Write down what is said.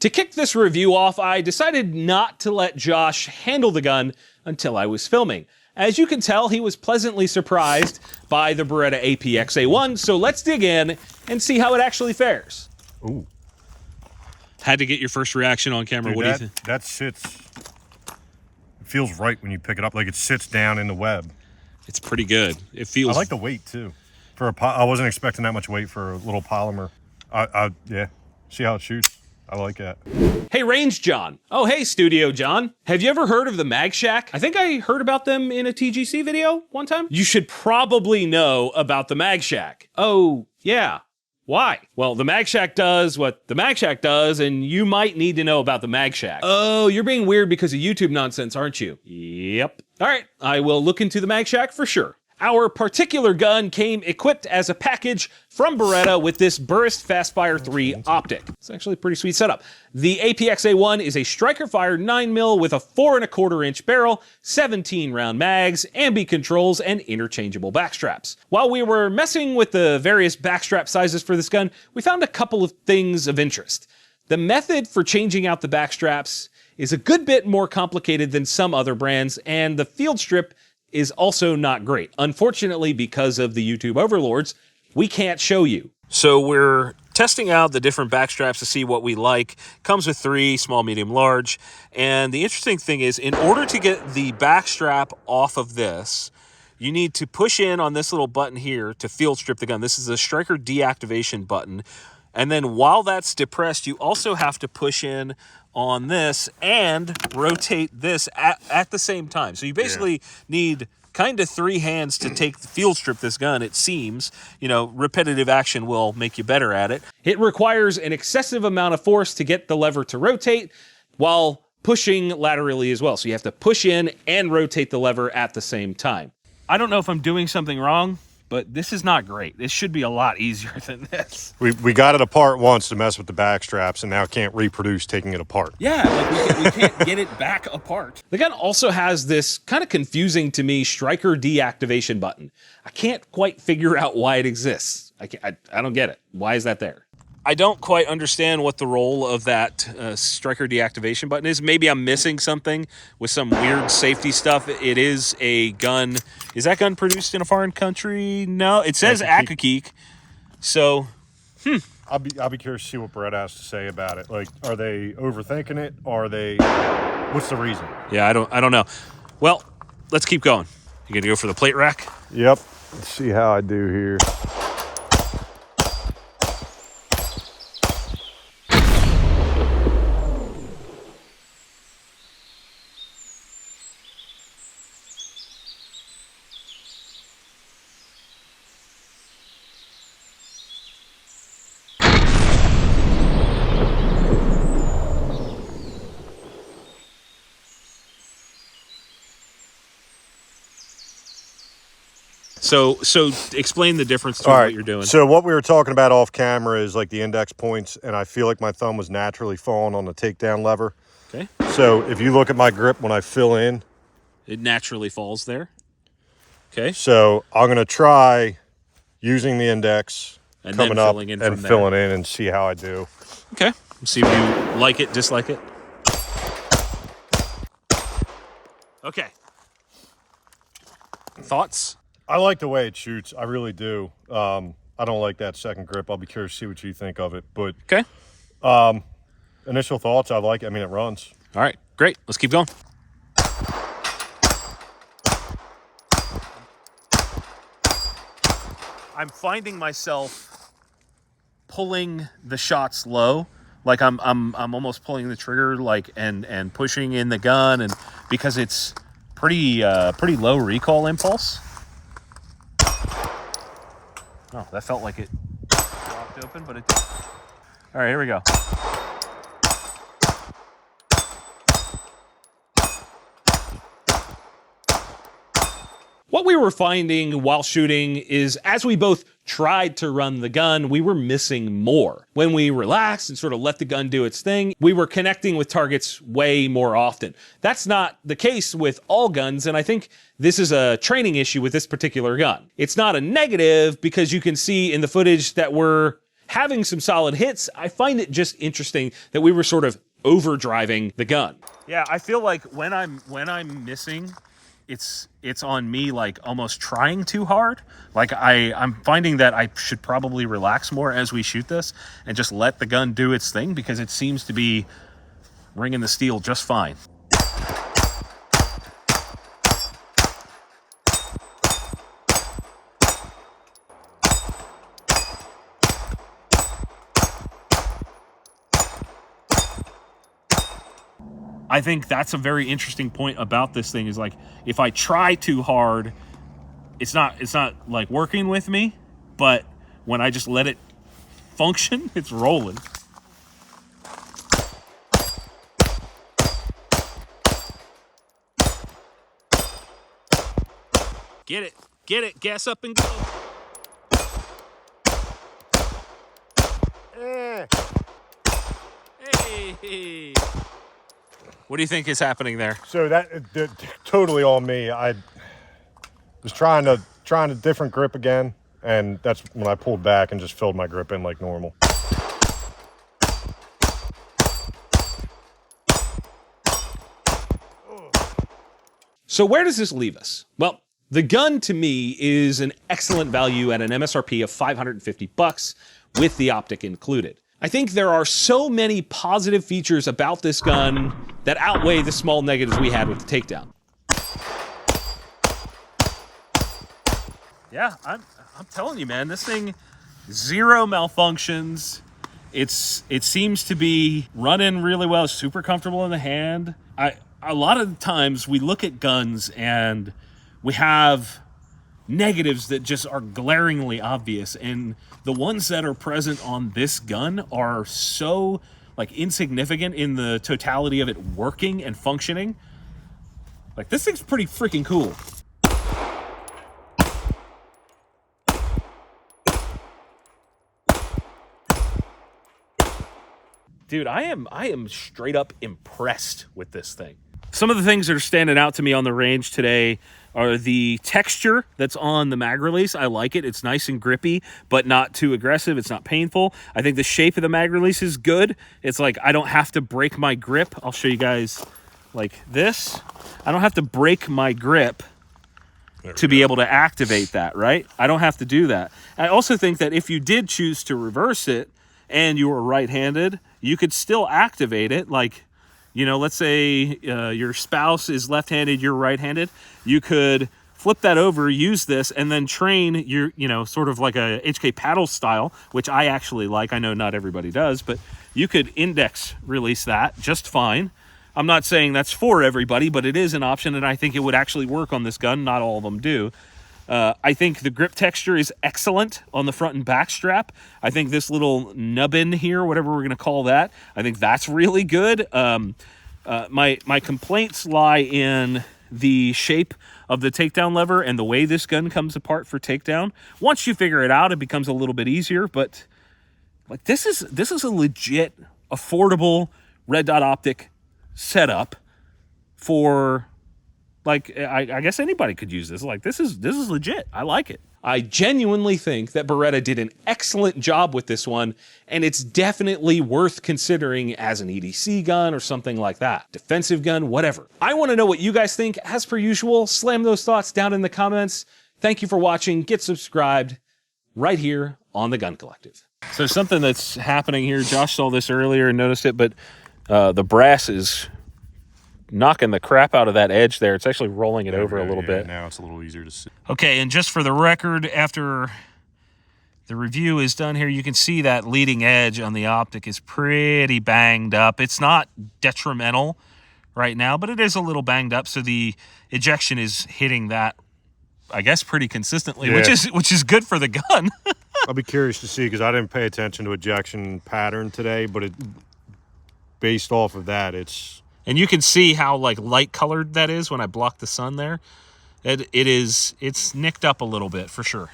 To kick this review off, I decided not to let Josh handle the gun until I was filming. As you can tell, he was pleasantly surprised by the Beretta APX A1, so let's dig in and see how it actually fares. Ooh. Had to get your first reaction on camera. Dude, what do you think? That sits, it feels right when you pick it up, like it sits down in the web. It's pretty good. It feels... I like the weight too. I wasn't expecting that much weight for a little polymer. Yeah, see how it shoots? I like that. Hey, Range John. Oh, hey, Studio John. Have you ever heard of the MagShack? I think I heard about them in a TGC video one time. You should probably know about the MagShack. Oh, yeah. Why? Well, the MagShack does what the MagShack does, and you might need to know about the MagShack. Oh, you're being weird because of YouTube nonsense, aren't you? Yep. All right, I will look into the MagShack for sure. Our particular gun came equipped as a package from Beretta with this Burst Fastfire 3 optic. It's actually a pretty sweet setup. The APX A1 is a striker-fired 9mm with a 4¼ inch barrel, 17 round mags, ambi controls, and interchangeable backstraps. While we were messing with the various backstrap sizes for this gun, we found a couple of things of interest. The method for changing out the backstraps is a good bit more complicated than some other brands, and the field strip is also not great. Unfortunately, because of the YouTube overlords, we can't show you. So we're testing out the different backstraps to see what we like. Comes with 3, small, medium, large. And the interesting thing is, in order to get the backstrap off of this, you need to push in on this little button here to field strip the gun. This is a striker deactivation button. And then while that's depressed, you also have to push in on this and rotate this at the same time. So you basically need kind of 3 hands to field strip this gun, it seems. You know, repetitive action will make you better at it. It requires an excessive amount of force to get the lever to rotate while pushing laterally as well. So you have to push in and rotate the lever at the same time. I don't know if I'm doing something wrong, but this is not great. This should be a lot easier than this. We got it apart once to mess with the back straps, and now can't reproduce taking it apart. Yeah, like we can't get it back apart. The gun also has this kind of confusing to me striker deactivation button. I can't quite figure out why it exists. I don't get it. Why is that there? I don't quite understand what the role of that striker deactivation button is. Maybe I'm missing something with some weird safety stuff. It is a gun. Is that gun produced in a foreign country? No, it says Akakeek. So, I'll be curious to see what Beretta has to say about it. Like, are they overthinking it? What's the reason? Yeah, I don't know. Well, let's keep going. You gonna go for the plate rack? Yep. Let's see how I do here. So explain the difference between what you're doing. So what we were talking about off camera is like the index points, and I feel like my thumb was naturally falling on the takedown lever. Okay. So if you look at my grip when I fill in, it naturally falls there. Okay. So I'm gonna try using the index, and coming then up filling in and filling in, and see how I do. Okay. See if you like it, dislike it. Okay. Thoughts? I like the way it shoots. I really do. I don't like that second grip. I'll be curious to see what you think of it. But okay. Initial thoughts, I like it. I mean, it runs. All right, great. Let's keep going. I'm finding myself pulling the shots low. Like I'm almost pulling the trigger and pushing in the gun, and because it's pretty low recoil impulse. Oh, that felt like it dropped open, but it did. All right, here we go. What we were finding while shooting is as we both tried to run the gun, we were missing more. When we relaxed and sort of let the gun do its thing, we were connecting with targets way more often. That's not the case with all guns, and I think this is a training issue with this particular gun. It's not a negative because you can see in the footage that we're having some solid hits, I find it just interesting that we were sort of overdriving the gun. Yeah, I feel like when I'm missing, it's on me, like almost trying too hard. Like I'm finding that I should probably relax more as we shoot this and just let the gun do its thing, because it seems to be ringing the steel just fine. I think that's a very interesting point about this thing, is like, if I try too hard, it's not like working with me, but when I just let it function, it's rolling. Get it, gas up and go. Hey. What do you think is happening there? So that totally on me. I was trying a different grip again, and that's when I pulled back and just filled my grip in like normal. So where does this leave us? Well, the gun to me is an excellent value at an MSRP of $550 with the optic included. I think there are so many positive features about this gun that outweigh the small negatives we had with the takedown. Yeah, I'm telling you, man, this thing, zero malfunctions. It seems to be running really well, super comfortable in the hand. A lot of times we look at guns and we have negatives that just are glaringly obvious, and the ones that are present on this gun are so like insignificant in the totality of it working and functioning. Like, this thing's pretty freaking cool. Dude, I am straight up impressed with this thing. Some of the things that are standing out to me on the range today are the texture that's on the mag release. I like it. It's nice and grippy, but not too aggressive. It's not painful. I think the shape of the mag release is good. It's like, I don't have to break my grip. I'll show you guys like this. I don't have to break my grip to be able to activate that, right? I don't have to do that. I also think that if you did choose to reverse it and you were right-handed, you could still activate it. Like, you know, let's say your spouse is left-handed, you're right-handed. You could flip that over, use this, and then train your, you know, sort of like a HK paddle style, which I actually like. I know not everybody does, but you could index release that just fine. I'm not saying that's for everybody, but it is an option, and I think it would actually work on this gun. Not all of them do. I think the grip texture is excellent on the front and back strap. I think this little nubbin here, whatever we're going to call that, I think that's really good. My complaints lie in the shape of the takedown lever and the way this gun comes apart for takedown. Once you figure it out, it becomes a little bit easier, but like, this is a legit, affordable red dot optic setup for, like, I guess anybody could use this. Like, this is legit. I like it. I genuinely think that Beretta did an excellent job with this one, and it's definitely worth considering as an EDC gun or something like that. Defensive gun, whatever. I want to know what you guys think. As per usual, slam those thoughts down in the comments. Thank you for watching. Get subscribed right here on The Gun Collective. So something that's happening here, Josh saw this earlier and noticed it, but the brass is knocking the crap out of that edge there. It's actually rolling it over a little bit. Now it's a little easier to see. Okay, and just for the record, after the review is done here, you can see that leading edge on the optic is pretty banged up. It's not detrimental right now, but it is a little banged up, so the ejection is hitting that, I guess, pretty consistently, yeah, which is good for the gun. I'll be curious to see, because I didn't pay attention to ejection pattern today, but it, based off of that, it's... And you can see how like light colored that is when I block the sun there. It's nicked up a little bit for sure.